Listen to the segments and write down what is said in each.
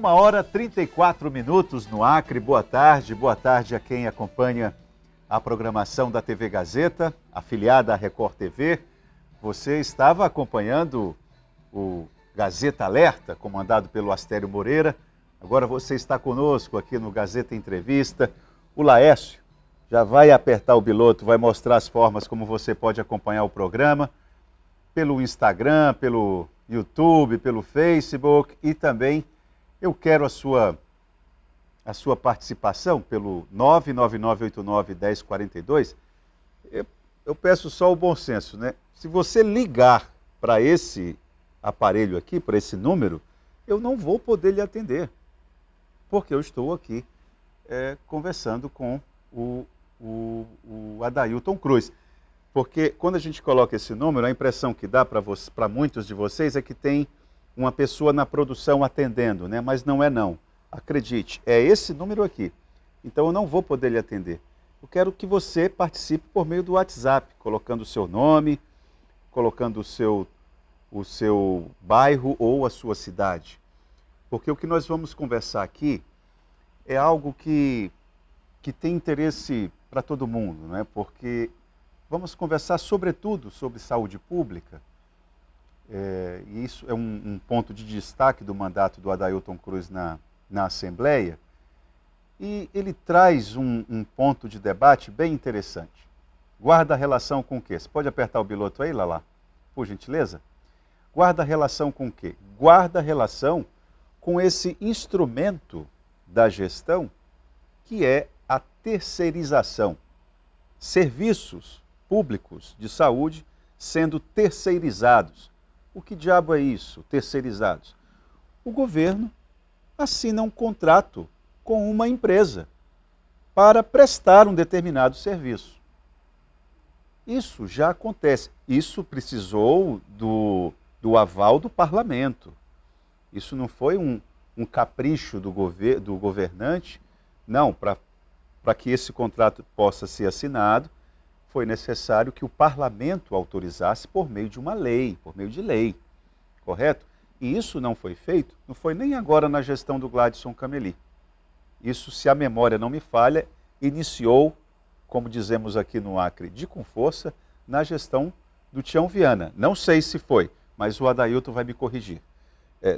1h34 no Acre. Boa tarde a quem acompanha a programação da TV Gazeta, afiliada à Record TV. Você estava acompanhando o Gazeta Alerta, comandado pelo Astério Moreira. Agora você está conosco aqui no Gazeta Entrevista. O Laércio já vai apertar o biloto, vai mostrar as formas como você pode acompanhar o programa pelo Instagram, pelo YouTube, pelo Facebook, e também eu quero a sua participação pelo 999891042. Eu peço só o bom senso, né? Se você ligar para esse aparelho aqui, para esse número, eu não vou poder lhe atender, porque eu estou aqui conversando com o Adailton Cruz. Porque quando a gente coloca esse número, a impressão que dá para muitos de vocês é que tem uma pessoa na produção atendendo, né? Mas não é não. Acredite, é esse número aqui. Então eu não vou poder lhe atender. Eu quero que você participe por meio do WhatsApp, colocando o seu nome, colocando o seu bairro ou a sua cidade. Porque o que nós vamos conversar aqui é algo que tem interesse para todo mundo, né? Porque vamos conversar sobretudo sobre saúde pública. E isso é um ponto de destaque do mandato do Adailton Cruz na Assembleia. E ele traz um ponto de debate bem interessante. Guarda relação com o quê? Você pode apertar o biloto aí, Lala? Por gentileza? Guarda relação com o quê? Guarda relação com esse instrumento da gestão que é a terceirização. Serviços públicos de saúde sendo terceirizados. O que diabo é isso, terceirizados? O governo assina um contrato com uma empresa para prestar um determinado serviço. Isso já acontece. Isso precisou do aval do parlamento. Isso não foi um capricho do governante. Não, para que esse contrato possa ser assinado, foi necessário que o parlamento autorizasse por meio de uma lei, por meio de lei, correto? E isso não foi feito, não foi nem agora na gestão do Gladson Cameli. Isso, se a memória não me falha, iniciou, como dizemos aqui no Acre, de com força, na gestão do Tião Viana. Não sei se foi, mas o Adailton vai me corrigir.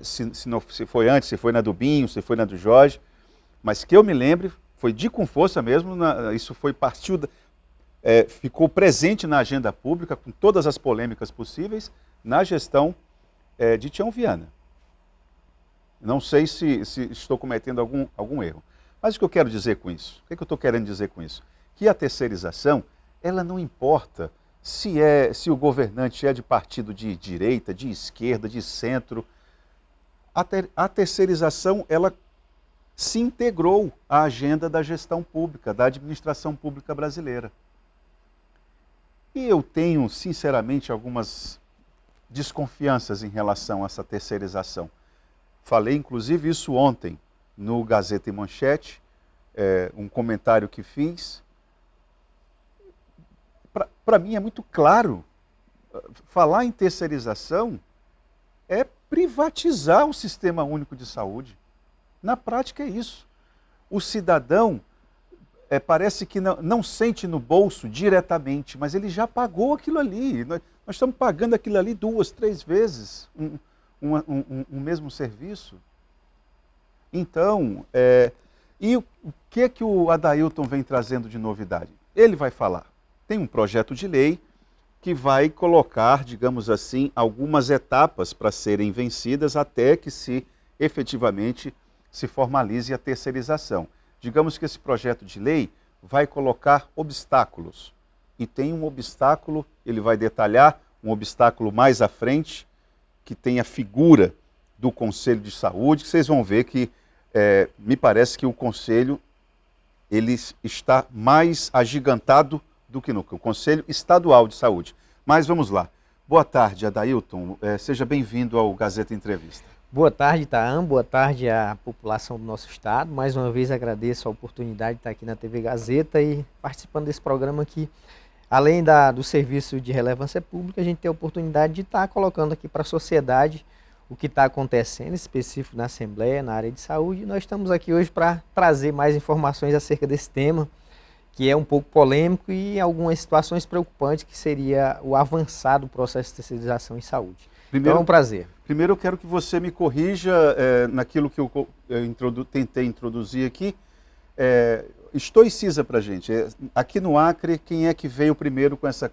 Se foi antes, se foi na do Binho, se foi na do Jorge, mas que eu me lembre, foi de com força mesmo, isso ficou presente na agenda pública, com todas as polêmicas possíveis, na gestão de Tião Viana. Não sei se estou cometendo algum erro. Mas o que eu quero dizer com isso? O que eu estou querendo dizer com isso? Que a terceirização, ela não importa se o governante é de partido de direita, de esquerda, de centro. A terceirização, ela se integrou à agenda da gestão pública, da administração pública brasileira. E eu tenho, sinceramente, algumas desconfianças em relação a essa terceirização. Falei, inclusive, isso ontem no Gazeta em Manchete, um comentário que fiz. Para mim é muito claro, falar em terceirização é privatizar o Sistema Único de Saúde. Na prática é isso. O cidadão parece que não sente no bolso diretamente, mas ele já pagou aquilo ali. Nós estamos pagando aquilo ali 2, 3 vezes um mesmo serviço. Então, e o que o Adailton vem trazendo de novidade? Ele vai falar. Tem um projeto de lei que vai colocar, digamos assim, algumas etapas para serem vencidas até que efetivamente se formalize a terceirização. Digamos que esse projeto de lei vai colocar obstáculos. E tem um obstáculo, ele vai detalhar, um obstáculo mais à frente, que tem a figura do Conselho de Saúde, que vocês vão ver que me parece que o Conselho ele está mais agigantado do que nunca, o Conselho Estadual de Saúde. Mas vamos lá. Boa tarde, Adailton. Seja bem-vindo ao Gazeta Entrevista. Boa tarde, Itaam. Boa tarde à população do nosso estado. Mais uma vez agradeço a oportunidade de estar aqui na TV Gazeta e participando desse programa aqui. Além do serviço de relevância pública, a gente tem a oportunidade de estar colocando aqui para a sociedade o que está acontecendo específico na Assembleia, na área de saúde. E nós estamos aqui hoje para trazer mais informações acerca desse tema, que é um pouco polêmico e algumas situações preocupantes, que seria o avançar do processo de terceirização em saúde. Então é um prazer. Primeiro eu quero que você me corrija naquilo que eu tentei introduzir aqui. Estoiciza para a gente. Aqui no Acre, quem é que veio primeiro com essa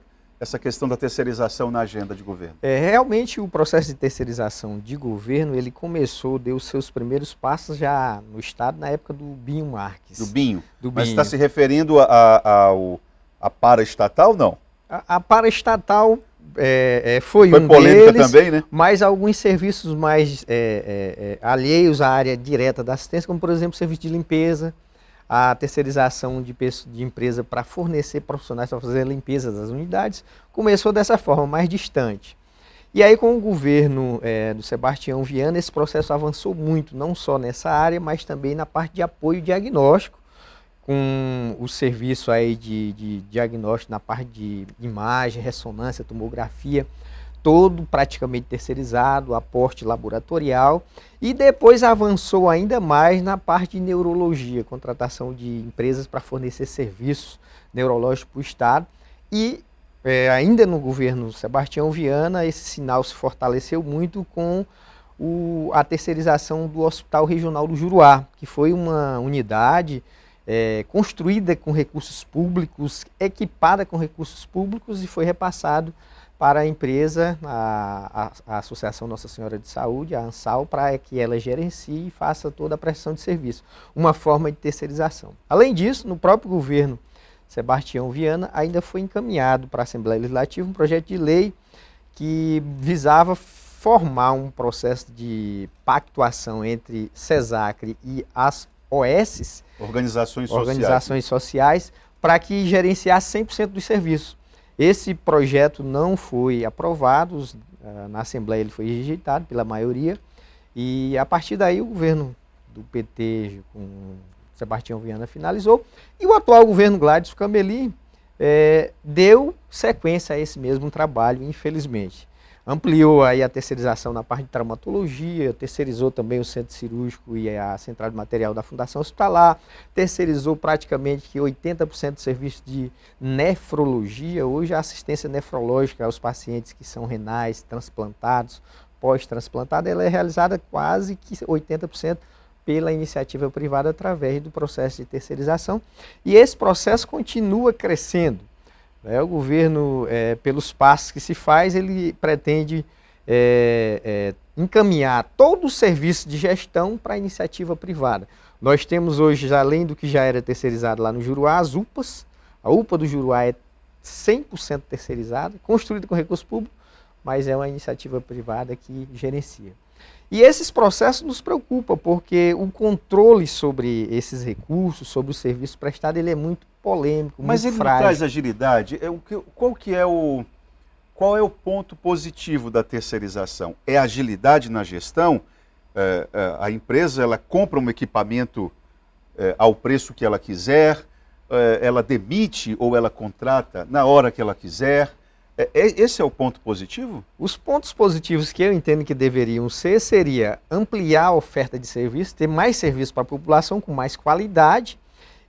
questão da terceirização na agenda de governo? Realmente o processo de terceirização de governo, ele começou, deu os seus primeiros passos já no Estado, na época do Binho Marques. Do Binho? Do Mas Binho. está se referindo a paraestatal, não? A paraestatal foi um polêmica deles, também, né? mas alguns serviços mais alheios à área direta da assistência, como por exemplo o serviço de limpeza, a terceirização de empresa para fornecer profissionais para fazer a limpeza das unidades, começou dessa forma, mais distante. E aí com o governo do Sebastião Viana, esse processo avançou muito, não só nessa área, mas também na parte de apoio diagnóstico, com o serviço aí de diagnóstico na parte de imagem, ressonância, tomografia, todo praticamente terceirizado, aporte laboratorial, e depois avançou ainda mais na parte de neurologia, contratação de empresas para fornecer serviços neurológicos para o Estado, e ainda no governo Sebastião Viana, esse sinal se fortaleceu muito com a terceirização do Hospital Regional do Juruá, que foi uma unidade construída com recursos públicos, equipada com recursos públicos, e foi repassado para a empresa, a Associação Nossa Senhora de Saúde, a ANSAL, para que ela gerencie e faça toda a prestação de serviço. Uma forma de terceirização. Além disso, no próprio governo Sebastião Viana, ainda foi encaminhado para a Assembleia Legislativa um projeto de lei que visava formar um processo de pactuação entre SESACRE e as OS, Organizações Sociais, para que gerenciasse 100% dos serviços. Esse projeto não foi aprovado, na Assembleia ele foi rejeitado pela maioria, e a partir daí o governo do PT com Sebastião Viana finalizou, e o atual governo Gladys Camelim deu sequência a esse mesmo trabalho, infelizmente. Ampliou aí a terceirização na parte de traumatologia, terceirizou também o centro cirúrgico e a central de material da Fundação Hospitalar, terceirizou praticamente 80% do serviço de nefrologia. Hoje a assistência nefrológica aos pacientes que são renais, transplantados, pós-transplantados, ela é realizada quase que 80% pela iniciativa privada através do processo de terceirização. E esse processo continua crescendo. O governo, pelos passos que se faz, ele pretende encaminhar todo o serviço de gestão para a iniciativa privada. Nós temos hoje, além do que já era terceirizado lá no Juruá, as UPAs. A UPA do Juruá é 100% terceirizada, construída com recurso público, mas é uma iniciativa privada que gerencia. E esses processos nos preocupam, porque o controle sobre esses recursos, sobre o serviço prestado, ele é muito polêmico, mas muito ele frágil. Não traz agilidade? Qual é o ponto positivo da terceirização? É a agilidade na gestão? A empresa ela compra um equipamento ao preço que ela quiser, ela demite ou ela contrata na hora que ela quiser. Esse é o ponto positivo? Os pontos positivos que eu entendo que deveriam ser seria ampliar a oferta de serviço, ter mais serviço para a população com mais qualidade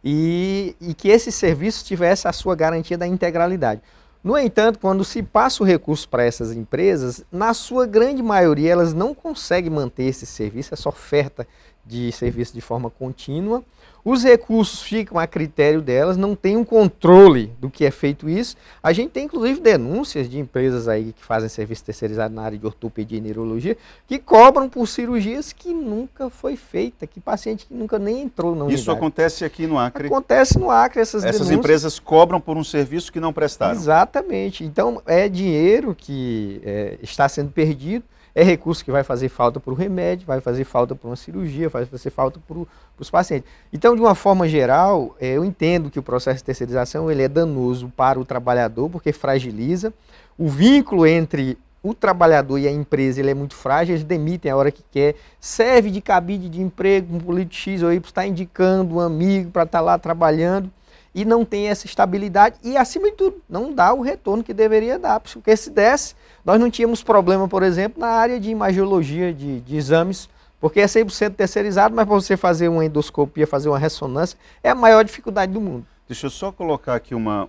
e que esse serviço tivesse a sua garantia da integralidade. No entanto, quando se passa o recurso para essas empresas, na sua grande maioria elas não conseguem manter esse serviço, essa oferta de serviço de forma contínua. Os recursos ficam a critério delas, não tem um controle do que é feito isso. A gente tem inclusive denúncias de empresas aí que fazem serviço terceirizado na área de ortopedia e neurologia, que cobram por cirurgias que nunca foi feita, que paciente que nunca nem entrou na unidade. Isso acontece aqui no Acre? Acontece no Acre, essas denúncias. Essas empresas cobram por um serviço que não prestaram? Exatamente. Então é dinheiro que está sendo perdido. É recurso que vai fazer falta para o remédio, vai fazer falta para uma cirurgia, vai fazer falta para os pacientes. Então, de uma forma geral, eu entendo que o processo de terceirização ele é danoso para o trabalhador, porque fragiliza. O vínculo entre o trabalhador e a empresa ele é muito frágil, eles demitem a hora que quer, serve de cabide de emprego, um político X ou Y está indicando um amigo para estar lá trabalhando. e não tem essa estabilidade e, acima de tudo, não dá o retorno que deveria dar, porque se desse, nós não tínhamos problema, por exemplo, na área de imagiologia, de exames, porque é 100% terceirizado, mas para você fazer uma endoscopia, fazer uma ressonância, é a maior dificuldade do mundo. Deixa eu só colocar aqui uma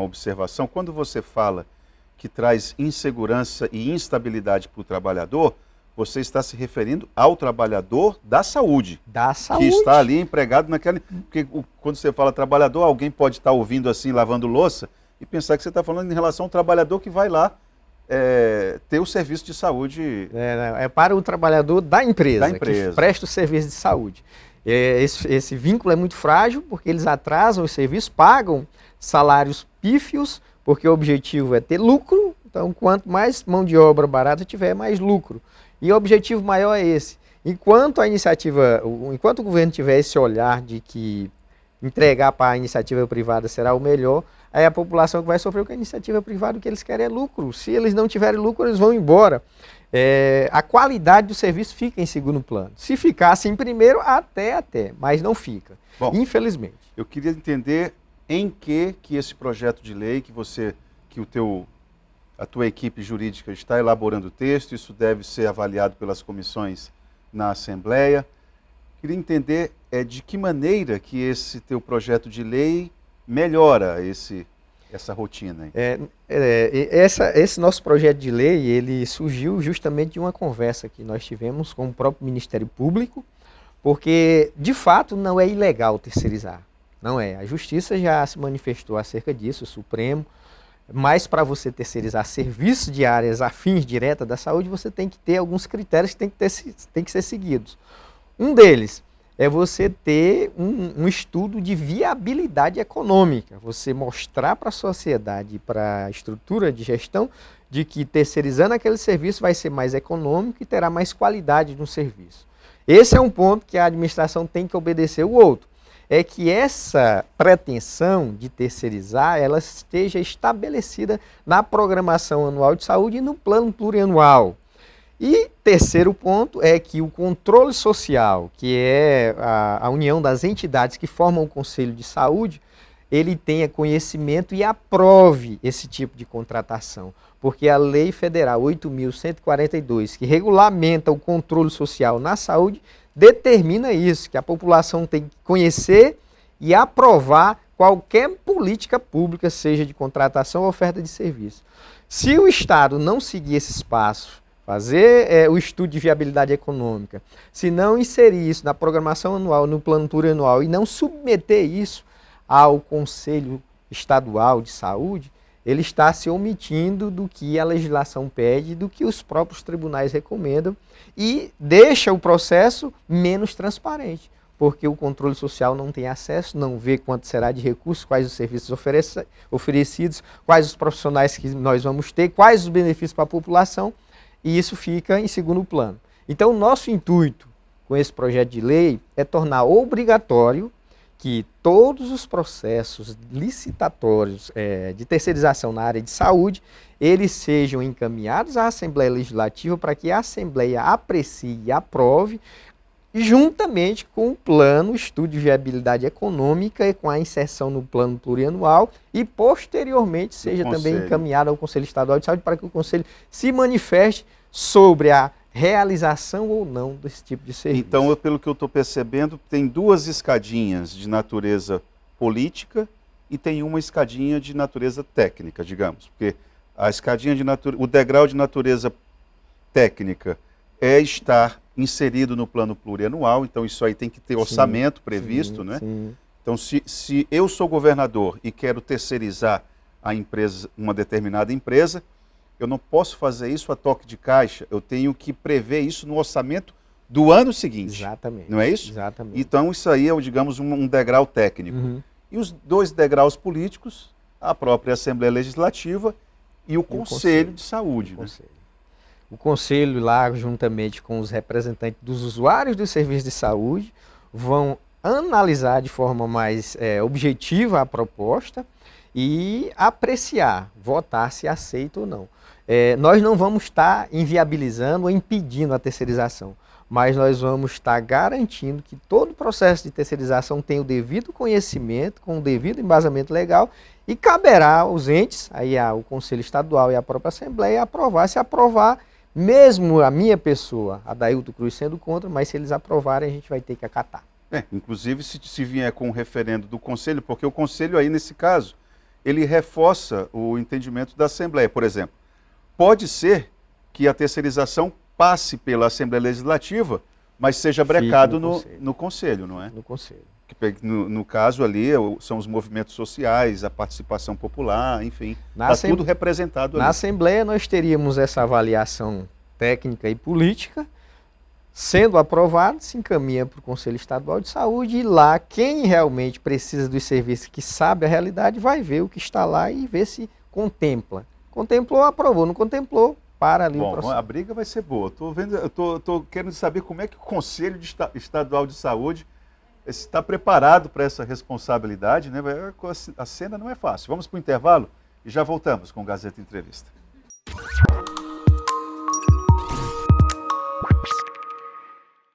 observação. Quando você fala que traz insegurança e instabilidade para o trabalhador, você está se referindo ao trabalhador da saúde. Da saúde. Que está ali empregado naquela... Porque quando você fala trabalhador, alguém pode estar ouvindo assim, lavando louça, e pensar que você está falando em relação ao trabalhador que vai lá ter o serviço de saúde. É para o trabalhador da empresa, que presta o serviço de saúde. Esse vínculo é muito frágil, porque eles atrasam os serviços, pagam salários pífios, porque o objetivo é ter lucro. Então, quanto mais mão de obra barata tiver, mais lucro. E o objetivo maior é esse. Enquanto o governo tiver esse olhar de que entregar para a iniciativa privada será o melhor, aí a população que vai sofrer com a iniciativa privada, o que eles querem é lucro. Se eles não tiverem lucro, eles vão embora. A qualidade do serviço fica em segundo plano. Se ficasse em primeiro, até, mas não fica. Bom, infelizmente. Eu queria entender em que esse projeto de lei a tua equipe jurídica está elaborando o texto, isso deve ser avaliado pelas comissões na Assembleia. Queria entender de que maneira que esse teu projeto de lei melhora essa rotina. Esse nosso projeto de lei, ele surgiu justamente de uma conversa que nós tivemos com o próprio Ministério Público, porque, de fato, não é ilegal terceirizar. Não é. A Justiça já se manifestou acerca disso, o Supremo, mas para você terceirizar serviços de áreas afins direta da saúde, você tem que ter alguns critérios que tem que ser seguidos. Um deles é você ter um estudo de viabilidade econômica, você mostrar para a sociedade e para a estrutura de gestão de que terceirizando aquele serviço vai ser mais econômico e terá mais qualidade no serviço. Esse é um ponto que a administração tem que obedecer. O outro é que essa pretensão de terceirizar, ela esteja estabelecida na programação anual de saúde e no plano plurianual. E terceiro ponto é que o controle social, que é a união das entidades que formam o Conselho de Saúde, ele tenha conhecimento e aprove esse tipo de contratação. Porque a Lei Federal 8.142, que regulamenta o controle social na saúde, determina isso, que a população tem que conhecer e aprovar qualquer política pública, seja de contratação ou oferta de serviço. Se o Estado não seguir esses passos, fazer o estudo de viabilidade econômica, se não inserir isso na programação anual, no plano plurianual e não submeter isso ao Conselho Estadual de Saúde, ele está se omitindo do que a legislação pede, do que os próprios tribunais recomendam e deixa o processo menos transparente, porque o controle social não tem acesso, não vê quanto será de recursos, quais os serviços oferecidos, quais os profissionais que nós vamos ter, quais os benefícios para a população, e isso fica em segundo plano. Então, o nosso intuito com esse projeto de lei é tornar obrigatório que todos os processos licitatórios de terceirização na área de saúde, eles sejam encaminhados à Assembleia Legislativa para que a Assembleia aprecie e aprove, juntamente com o plano, estudo de viabilidade econômica e com a inserção no plano plurianual e, posteriormente, seja também encaminhado ao Conselho Estadual de Saúde para que o Conselho se manifeste sobre a realização ou não desse tipo de serviço. Então, pelo que eu estou percebendo, tem duas escadinhas de natureza política e tem uma escadinha de natureza técnica, digamos. Porque a escadinha o degrau de natureza técnica é estar inserido no plano plurianual, então isso aí tem que ter orçamento previsto, né? Sim. Então, se eu sou governador e quero terceirizar a empresa, uma determinada empresa, eu não posso fazer isso a toque de caixa, eu tenho que prever isso no orçamento do ano seguinte. Exatamente. Não é isso? Exatamente. Então, isso aí é, digamos, um degrau técnico. Uhum. E os dois degraus políticos, a própria Assembleia Legislativa e o Conselho de Saúde. O Conselho lá, juntamente com os representantes dos usuários do serviço de saúde, vão analisar de forma mais objetiva a proposta e apreciar, votar se aceita ou não. Nós não vamos estar inviabilizando ou impedindo a terceirização, mas nós vamos estar garantindo que todo o processo de terceirização tenha o devido conhecimento, com o devido embasamento legal, e caberá aos entes, aí o Conselho Estadual e a própria Assembleia, aprovar. Se aprovar, mesmo a minha pessoa, a Dailton Cruz, sendo contra, mas se eles aprovarem, a gente vai ter que acatar. Inclusive se vier com o referendo do Conselho, porque o Conselho aí, nesse caso, ele reforça o entendimento da Assembleia. Por exemplo, pode ser que a terceirização passe pela Assembleia Legislativa, mas seja brecado no Conselho, não é? No Conselho. No caso ali, são os movimentos sociais, a participação popular, enfim, está tudo representado ali. Na Assembleia nós teríamos essa avaliação técnica e política, sendo aprovado, se encaminha para o Conselho Estadual de Saúde, e lá quem realmente precisa dos serviços, que sabe a realidade, vai ver o que está lá e ver se contempla. Contemplou, aprovou, não contemplou, para ali o processo. A briga vai ser boa. Estou querendo saber como é que o Conselho Estadual de Saúde está preparado para essa responsabilidade, né? A cena não é fácil. Vamos para o intervalo e já voltamos com o Gazeta Entrevista.